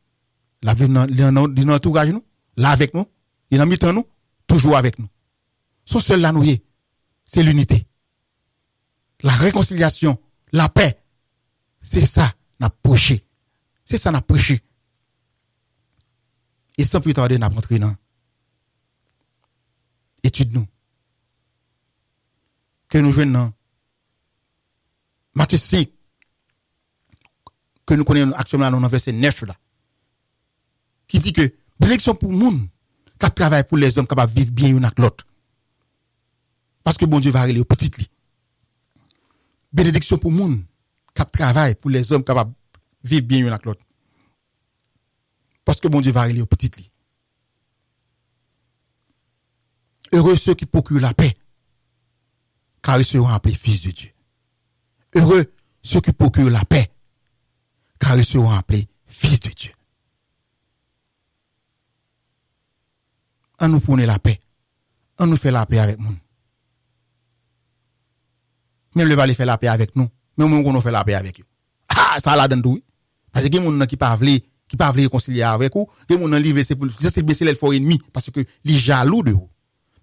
S3: la vivre dans l'entourage nous, là avec nous, il est en mi-temps nous, toujours avec nous. Son seul là nous y est, c'est l'unité. La réconciliation, la paix, c'est ça n'a prêché. C'est ça n'a prêché. Et sans plus tarder n'a rentré dans étude nous. Que nous jouons dans Matthieu 5 que nous connaissons actuellement dans le verset 9 là, qui dit que bénédiction pour monde qui travaille pour les hommes capables de vivre bien l'un avec l'autre. Parce que bon Dieu va aller au petit lit. Bénédiction pour monde qui travaille pour les hommes capables de vivre bien l'un avec l'autre. Parce que bon Dieu va aller au petit lit. Heureux ceux qui procurent la paix, car ils seront appelés fils de Dieu. Heureux ceux qui procurent la paix, car ils seront appelés fils de Dieu. On nous prône la paix. On nous fait la paix avec nous. Même le va faire la paix avec nous. Même nous on fait la paix avec eux. Ah, ça la donne tout. Parce que il y a des gens qui pas veulent réconcilier avec vous, il y a des gens qui veulent c'est baisser le fort ennemi parce que les jaloux de vous.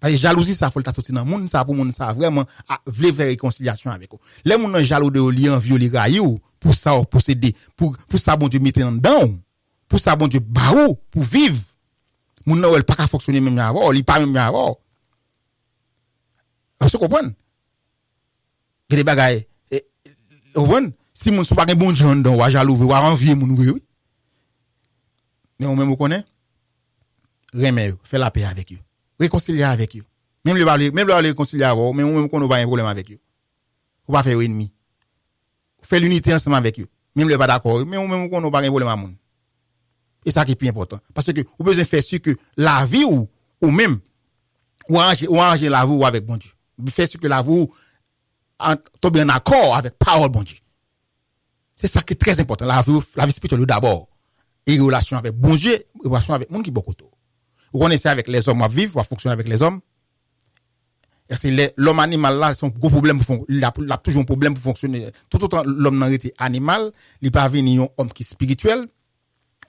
S3: Parce que jalousie ça faut le sortir dans monde ça pour monde ça vraiment veut faire réconciliation avec vous. Les gens jaloux de vous, li envie li raillou pour ça posséder pour ça bon Dieu mettre en dedans. Pour ça bon Dieu ba ou pour vivre. Moun nan pas ka fonctionner même avant, il pas même avant. Vous comprenez? Des bagailles. Vous comprenez? Si moun sou pas gen bon Dieu en dedans, ou jaloux ou envie moun oui. Mais on même vous connaît? Remet yo, fait la paix avec eux. Réconcilier avec eux. Même le réconcilier avec eux, mais on même qu'on pas un problème avec eux. On va faire ennemi. Faire l'unité ensemble avec eux. Même le pas d'accord, mais on même qu'on pas un problème avec moun. Et ça qui est plus important parce que vous besoin faire sûr que la vie ou même ou arranger la vie ou avec bon Dieu. Faire sûr que la vie tombe en accord avec parole bon Dieu. C'est ça qui est très important. La vie spirituelle d'abord. Et relation avec bon Dieu, relation avec monde qui beaucoup. Vous connaissez avec les hommes à vivre, à fonctionner avec les hommes. Et c'est l'homme animal là, son gros problème il a toujours un problème pour fonctionner. Tout autant l'homme n'a été animal, il pas venir un homme qui est spirituel,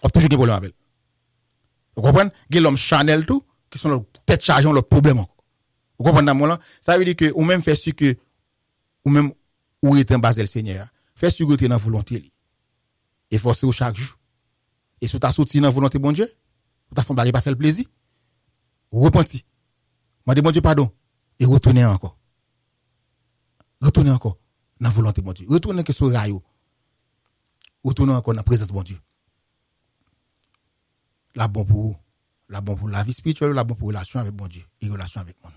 S3: on a toujours des problèmes avec. Vous comprenez? Il y a l'homme Chanel tout qui sont leur tête chargée leur problème. Vous comprenez là? Ça veut dire que ou même fait sûr que ou même ou est en base le Seigneur, fais sur que tu dans volonté li. Et forcer chaque jour. Et si tu as sorti dans volonté bon Dieu, tu as fait bagay pas faire le plaisir. Repenti. Mandez bon Dieu pardon et retourner encore. Retourner encore dans volonté bon Dieu. Retourner que sur rayo. Retourner encore dans présence bon Dieu. La bon pour la vie spirituelle, la bon pour relation avec bon Dieu et relation avec monde.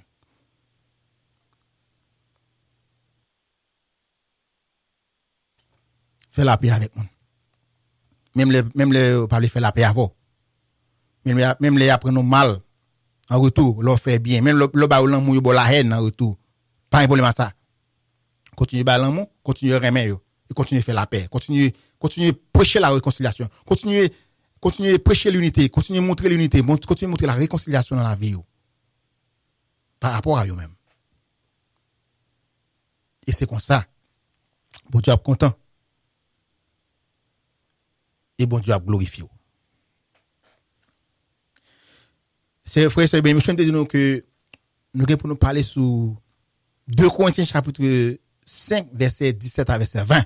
S3: Faire la paix avec monde. Même les parler faire la paix avant. Même les après nous mal en retour, leur fait bien. Même le ba l'amour yo la haine en retour. Pas un problème à ça. Continuez ba l'amour, continuez remer yo et continuez faire la paix. Continuez prêcher la réconciliation. Continuez prêcher l'unité, continuez montrer l'unité, continuez montrer la réconciliation dans la vie yo. Par rapport à eux-mêmes. Et c'est comme ça. Bon Dieu est content. Et bon Dieu a glorifié. C'est frère, c'est bien, je te dis que nous allons pour nous parler sur 2 Corinthiens chapitre 5, verset 17 à verset 20.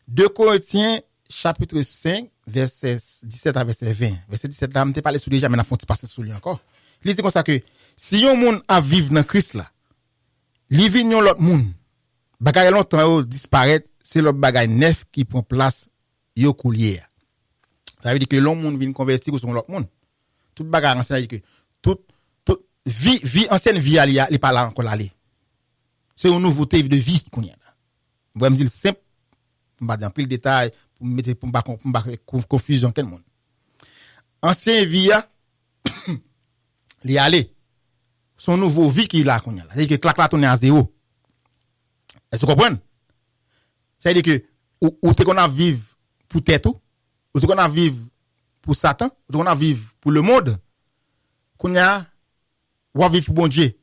S3: 2 Corinthiens chapitre 5, verset 17 à verset 20. Verset 17 là, je t'ai parlé sur déjà, mais on va passer sur lui encore. Il dit comme ça que si un monde a vivre dans Christ là, li vinn yon l'autre monde, bagay longtemps yo disparaître, c'est l'autre bagay neuf qui prend place yo coulier. Ça veut dire que l'homme monde vient convertir sur l'autre monde. Tout bagay ancien dit que tout vie ancienne vie ali li pas là encore aller. C'est une nouveauté de vie qu'on y a là. On va me dire simple, on va dans plus le détail pour mettre pour pas confusion quel monde. Ancien vie li aller. Son nouveau vie qui là qu'on y a là. C'est-à-dire que clac là tourner à zéro. Est-ce que vous comprenez? C'est-à-dire que ou t'es qu'on a vivre pour tête ou t'es qu'on a vivre pour Satan, ou t'es qu'on a vivre pour le monde. Qu'on y a ou vivre pour bon Dieu,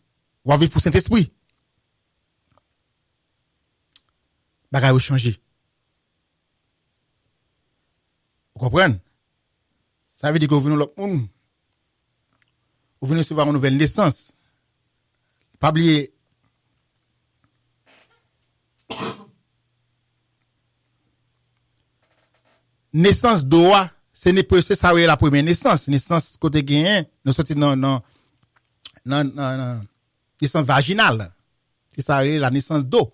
S3: ou vivre pour Saint-Esprit. Bagay ou changer. Vous comprenez? Ça veut dire que vous venez l'autre monde. Vous venez recevoir une nouvelle naissance. Pas oublier naissance d'oa, c'est ça la première naissance côté gain, nous sorti non naissance vaginale. C'est ça la naissance d'eau.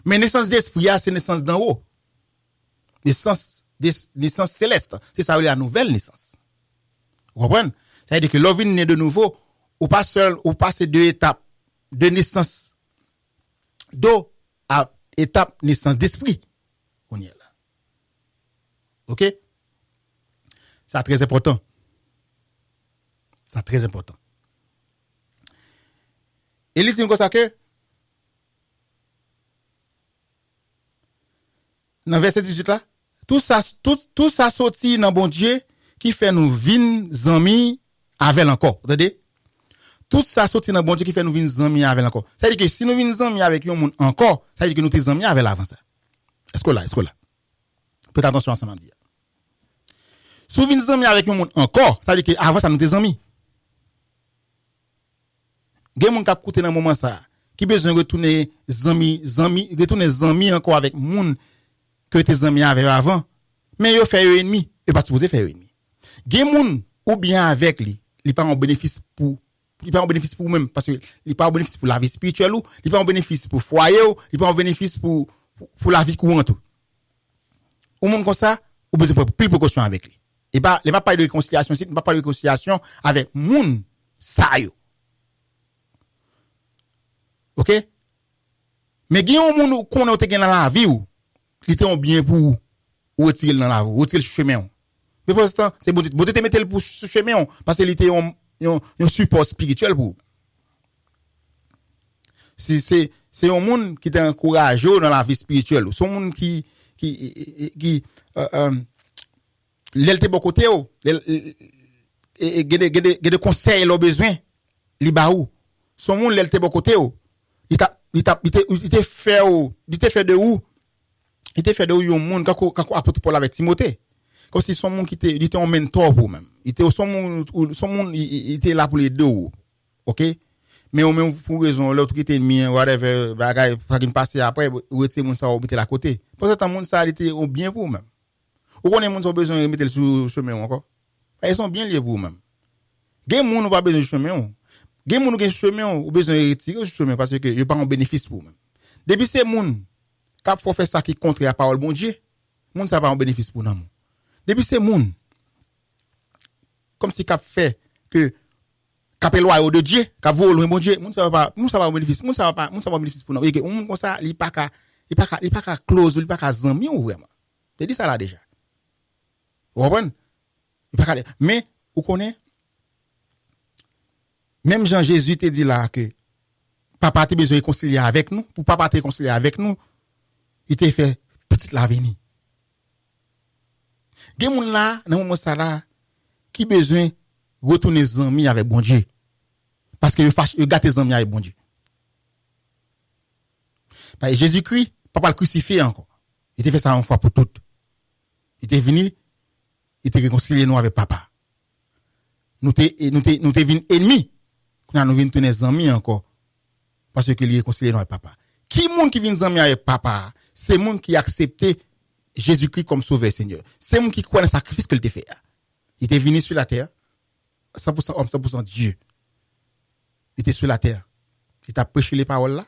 S3: Mais naissance d'esprit c'est naissance d'en haut. Naissance céleste, c'est ça la nouvelle naissance. Vous comprenez? Ça veut dire que l'homme né de nouveau, ou pas seul, ou passer 2 étapes de naissance d'eau à étape naissance d'esprit. On y est là. OK? C'est très important. C'est très important. Et listen comme ça que dans verset 18 là, tout ça sorti dans bon Dieu qui fait nous vinn amis avec encore. Vous entendez? Tout ça sorti dans bon Dieu qui fait nous vinn amis avec encore. Ça veut dire que si nous vinn amis avec un monde encore, ça veut dire que nous t'es amis avec l'avant ça. Est-ce que là? Faites attention ensemble dire. Si vous vinn amis avec un monde encore, ça veut dire que avant ça nous t'es amis. Gen moun k'ap koute dans moment ça, qui besoin retourner amis encore avec monde que tes amis avec avant, mais yo fait ennemi, et pas supposé faire ennemi. Gen moun ou bien avec lui, il pas un bénéfice pour même parce que il pas un bénéfice pour la vie spirituelle ou, il pas un bénéfice pour foyer ou, il pas un bénéfice pour la vie courante. Ou monde comme ça, ou besoin prendre plus précaution avec lui. Et pas il pas parler de réconciliation, il pas parler de réconciliation avec moun ça yo. OK? Mais gen yon moun qu'on a été dans la vie ou, il était bien pour retirer dans la vie, retirer le chemin. Mais pour l'instant, c'est bon te mettre le pour ce chemin parce qu'il était un support spirituel pour. C'est un monde qui est encouragé dans la vie spirituelle, c'est un monde qui l'était bon côté ou, et des conseils le besoin, li ba ou. Son monde l'était bon côté ou. Il était fait de où? Il était fait de où un monde quand apôtre Paul avec Timothée. Comme si son monde il était un mentor pour même. Il était son monde il était là pour les deux. OK? Mais on même pour raison l'autre qui était ennemi whatever bagay pas qu'il passer après ou était moun ça ou mettre à côté. Parce que tant moun ça était bien pour même. Ou connaît moun ont besoin de mettre sur chemin encore. Ils sont bien liés pour même. Gen moun pas besoin de chemin. Gen moun gen chemin ou besoin de retirer sur chemin parce que yo pas un bénéfice pour même. Depuis c'est moun cap faut faire ça qui contre la parole bon Dieu. Moun ça pas un bénéfice pour nous. Depuis c'est moun comme si cap fait que cap loyau de Dieu, cap vole bon Dieu, moun ça va pas bénéfice, moun ça va pas bénéfice pour nous. Et que on comme ça, il pas ka close, il pas ka zanmi ou vraiment. T'as dit ça là déjà. Vous comprenez? Il pas ka mais vous connaissez même Jean Jésus te dit là que papa a besoin de réconcilier avec nous, pour papa te réconcilier avec nous, il t'a fait petite l'avenir. Gen moun là, dans moment ça là qui besoin retourner zanmi avec bon Dieu. Parce que il gâte zanmi avec bon Dieu. Parce que Jésus-Christ, papa le crucifié encore. Il t'a fait ça une fois pour toutes. Il était venu, il t'a réconcilié nous avec papa. Nous t'es venu ennemis. Nous venu tourner zanmi encore. Parce que il réconcilié nous avec papa. Qui monde qui vient zanmi avec papa? C'est monde qui a accepté Jésus-Christ comme sauveur Seigneur. C'est monde qui croit dans le sacrifice qu'il t'a fait. Il était venu sur la terre. 100% homme, 100% Dieu. Il était sur la terre. Il t'a prêché les paroles là.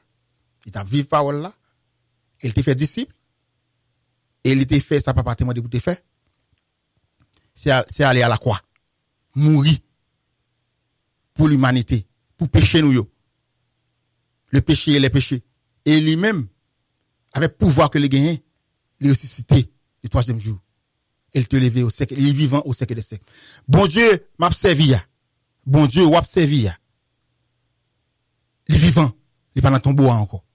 S3: Il t'a vécu les paroles là. Il t'a fait disciple. Et il t'a fait ça, papa, témoin de pour te faire. C'est aller à la croix. Mourir. Pour l'humanité. Pour pécher nous yo. Le péché et les péchés. Et lui-même, avec pouvoir que le gagné, il ressuscité le 3e jour. Il te levé au siècle, il est vivant au siècle des siècles. Bon Dieu m'a servi. Bon Dieu m'a servi. Il est vivant, il est pas dans ton bois encore.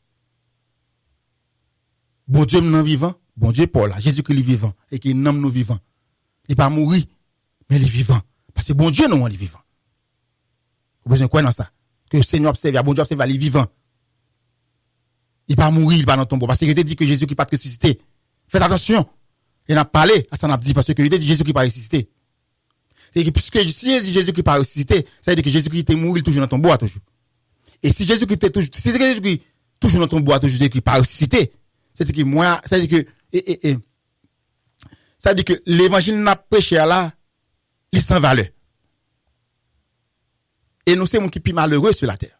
S3: Bon Dieu m'en vivant, bon Dieu Paul, Jésus-Christ est vivant et qui nomme nous vivants. Il pas mourir, mais il est vivant parce que bon Dieu nous est vivant. Vous besoin quoi dans ça? Que le Seigneur observe, bon Dieu observe, il est vivant. Il pas mourir, il pas dans ton bois parce que je te dis que Jésus qui pas ressuscité. Faites attention. Il a parlé, à ça n'a dit, parce que il dit Jésus qui pas ressuscité. C'est que puisque si Jésus qui pas ressuscité, ça veut dire que Jésus qui était mort, il toujours dans ton bois, toujours. Et si Jésus qui était toujours, si Jésus qui toujours dans ton bois, toujours Jésus qui pas ressuscité, c'est que moi, ça veut dire que, ça veut dire que l'évangile n'a prêché là, il sans valeur. Et nous, c'est mon qui plus malheureux sur la terre.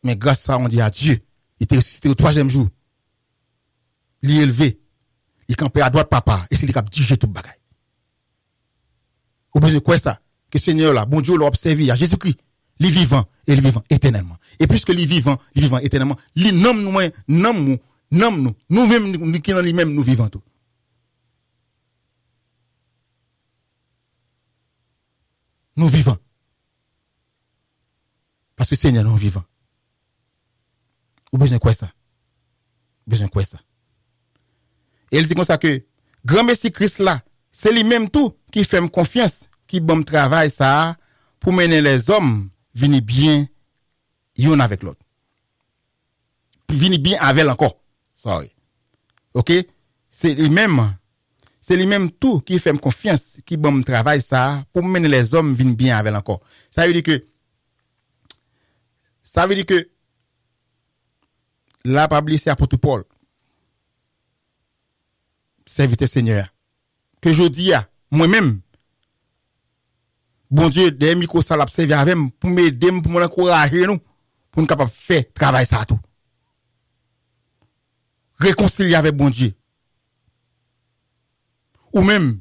S3: Mais grâce à ça, on dit à Dieu, il était ressuscité au 3e jour. Il est élevé. Il campait à droite papa. Et c'est lui qui a digéré tout le bagage. Au besoin de quoi ça? Que Seigneur là, bon Dieu l'a observé à Jésus-Christ. Il est vivant. Et il est vivant éternellement. Et puisque il est vivant éternellement, il nomme nous. Nous-mêmes, nous qui dans lui-même, nous vivons tout. Nous vivons. Parce que Seigneur nous vivons. Ou besoin quoi ça? Besoin quoi ça? Et il dit comme ça que grand Messie Christ là, c'est lui-même tout qui fait confiance, qui bon travail ça pour mener les hommes venir bien yon avec l'autre. Venir bien avec encore. Sorry. OK? C'est lui-même tout qui fait confiance, qui bon travail ça pour mener les hommes venir bien avec encore. Ça veut dire que la Bible c'est apôtre Paul. Serviteur Seigneur. Que je dis à moi-même, bon Dieu, des micros ça l'observer avec pour m'aider, pour m'encourager nous, pour nous capable faire travail ça tout. Réconcilier avec bon Dieu. Ou même,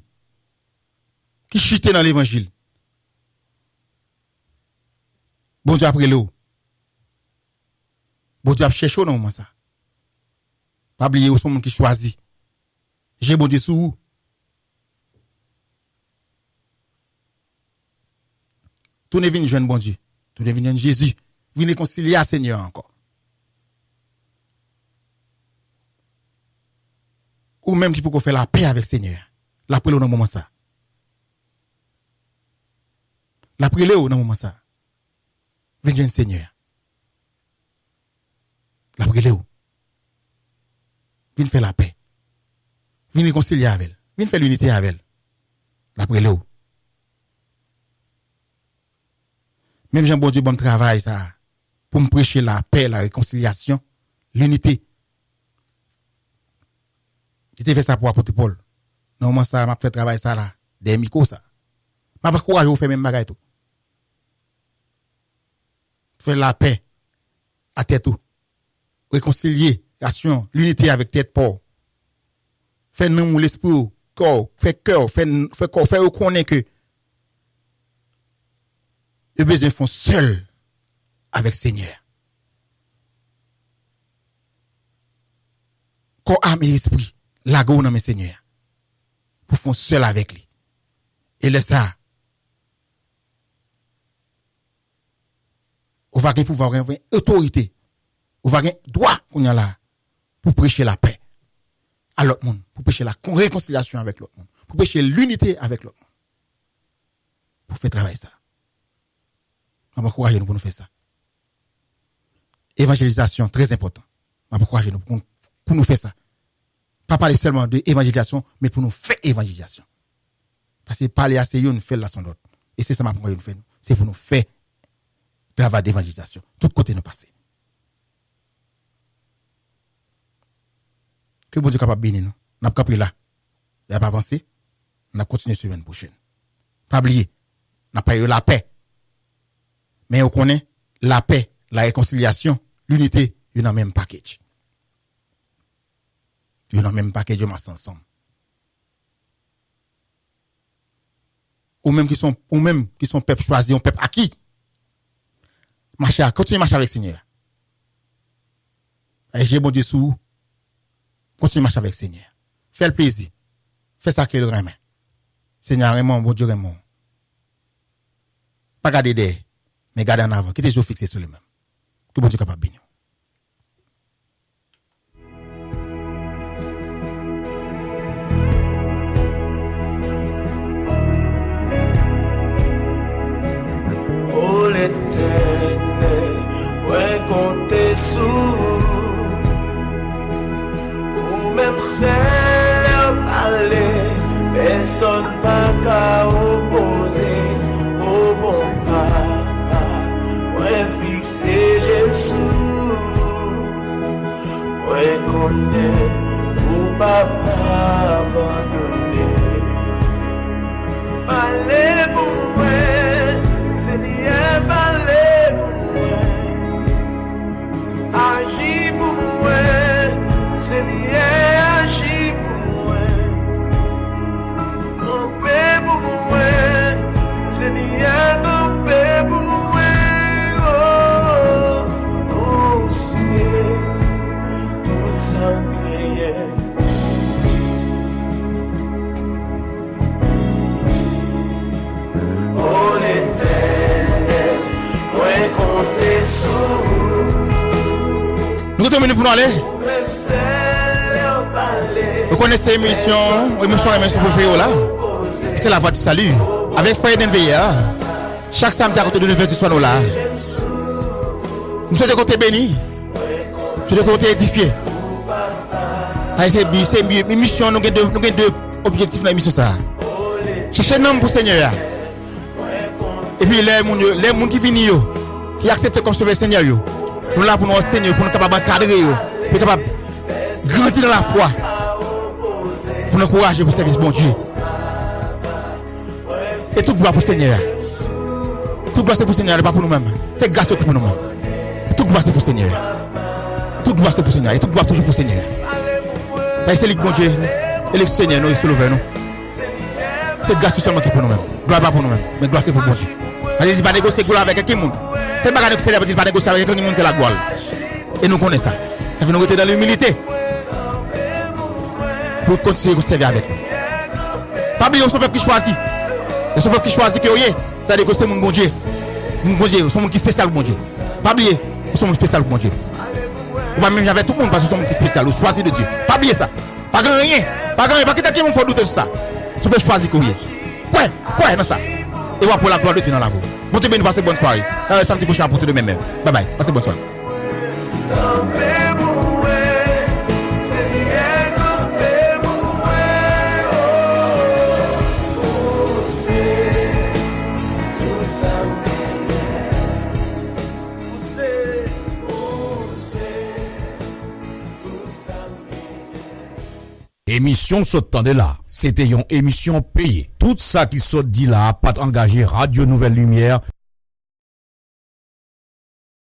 S3: qui chute dans l'évangile. Bon Dieu après l'eau. Bon Dieu a cherché dans moment ça. Pas oublier où sont monde qui choisit. J'ai bon Dieu sous vous. Tout ne vient jeune bon Dieu. Tout ne vient Jésus. Venez réconcilier à Seigneur encore. Ou même qui peut faire la paix avec Seigneur. La paix dans le moment ça. La paix dans le moment ça. Venez Seigneur. La paix là. Venez faire la paix. Venez réconcilier avec elle. Venez faire l'unité avec elle. La prélé ou. Même Jean bon Dieu bon travail ça pour me prêcher la paix, la réconciliation, l'unité. J'étais fait ça pour apôtre Paul. Normalement ça m'a fait travail ça là, des micros ça. M'a pas courage ou faire même bagaille tout. Faire la paix à tête tout. Réconciliation, l'unité avec tête pauvre. Faire non l'esprit corps, faire cœur, faire corps, faire reconnaître que le besoin font seul avec Seigneur. Corps, âme et esprit, la go dans mes Seigneur. Pour faire seul avec lui. Et laisse ça. On va gagner pouvoir, avoir autorité. On va gagner droit qu'on y a là pour prêcher la paix à l'autre monde, pour prêcher la réconciliation avec l'autre monde, pour prêcher l'unité avec l'autre monde. Pour faire travailler ça. On va encourager nous pour nous faire ça. Évangélisation, très important. On va encourager nous pour nous faire ça. Pas parler seulement de évangélisation, mais pour nous faire évangélisation. Parce que parler à ces nous fait la son d'autre. Et c'est ça m'a encouragé nous faire. C'est pour nous faire travail d'évangélisation. Tout côté nous passer. Que bon Dieu capable de bénir nous. N'a pas pris là. Il a pas avancé. On a continué sur une prochaine. Pas oublier. N'a pas eu la paix. Mais on connaît la paix, la réconciliation, l'unité, il y a même package. Il y a même package de masse ensemble. Ou même qui sont peuple choisi, un peuple acquis. Marcher, continuez à marcher avec le Seigneur. Et j'ai bon Dieu sous. Continuez à marcher avec le Seigneur. Fais le plaisir. Fais ça que le remet. Seigneur, vraiment, bon Dieu, vraiment. Pas garder derrière, mais garder en avant. Qui est toujours fixé sur lui-même. Que bon Dieu capable de bénir.
S5: Oh l'Éternel, ouais compter sous, ou même seul parler, personne pas qu'à opposer, au bon papa, ouais fixé j'aime sous, ouais connaît, ou papa abandonné, parler pour moi. Seigneur, parlez pour moi. Agis pour moi. Seigneur, agis pour moi. En paix pour moi. Seigneur, en paix pour moi. Oh, oh, c'est toute sa prière. Oh, l'Éternel, ouais, comptez sous.
S3: Nous terminons pour nous aller. Vous connaissez l'émission préférée là. C'est la voix du salut. Avec Frère Denveya. Chaque samedi à côté de 9h du soir nous là. Nous sommes de côté béni. Nous sommes de côté édifié. C'est une mission, nous avons deux objectifs dans l'émission ça. Chercher un homme pour Seigneur. Et puis les gens qui viennent, qui acceptent comme sauver Seigneur, nous là pour nous enseigner, pour nous capables d'encadrer, pour capables de grandir dans la foi, pour nous encourager pour le service bon Dieu. Et tout gloire pour le Seigneur. Tout gloire c'est pour le Seigneur, pas pour nous-mêmes. C'est grâce pour nous-mêmes. Tout gloire c'est pour le Seigneur. Tout gloire c'est pour le Seigneur. Et tout gloire toujours pour le Seigneur. Parce que c'est le bon Dieu, et le Seigneur, nous, il se lève nous. C'est grâce seulement qui pour nous-mêmes. Gloire pas pour nous-mêmes, mais gloire c'est pour le bon Dieu. Allez-y, pas négocier gloire avec quelqu'un. C'est pas négocier avec pas négocier avec quelqu'un, c'est la gloire. Et nous connaissons ça. Ça fait nous rester dans l'humilité. Pour continuer à servir avec nous. Pas oublier, on sont peuple qui choisit. Et son peuple qui choisit que ça veut dire que c'est mon bon Dieu. Mon bon Dieu, son monde qui spécial pour mon Dieu. Pas oublier, on sont spécial pour mon Dieu. On va même avec tout le monde parce que son monde qui spécial, on choisit de Dieu. Pas oublier ça. Pas gagner. Pas gagner. Pas quitter qui faut douter sur ça. Son peuple choisit que quoi, non ça. Et voilà pour la gloire de Dieu dans la vie. Bon Dieu, passez bonne soirée. Samedi prochain pour tout de même. Bye bye. Passez bonne soirée.
S1: Émission saute de là. C'était une émission payée. Tout ça qui saute dit là, pas engagé Radio Nouvelle Lumière